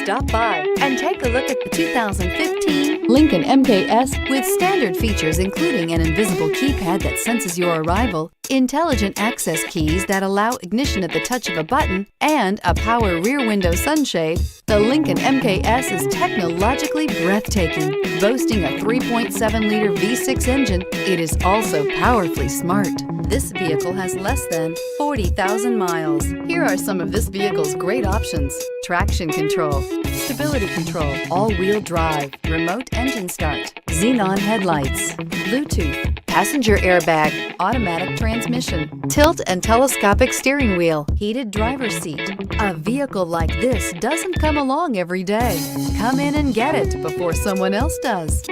Stop by and take a look at the 2015 Lincoln MKS. With standard features including an invisible keypad that senses your arrival, intelligent access keys that allow ignition at the touch of a button, and a power rear window sunshade, the Lincoln MKS is technologically breathtaking. Boasting a 3.7-liter V6 engine, it is also powerfully smart. This vehicle has less than 40,000 miles. Here are some of this vehicle's great options: traction control, stability control, all-wheel drive, remote engine start, xenon headlights, Bluetooth, passenger airbag, automatic transmission, tilt and telescopic steering wheel, heated driver's seat. A vehicle like this doesn't come along every day. Come in and get it before someone else does.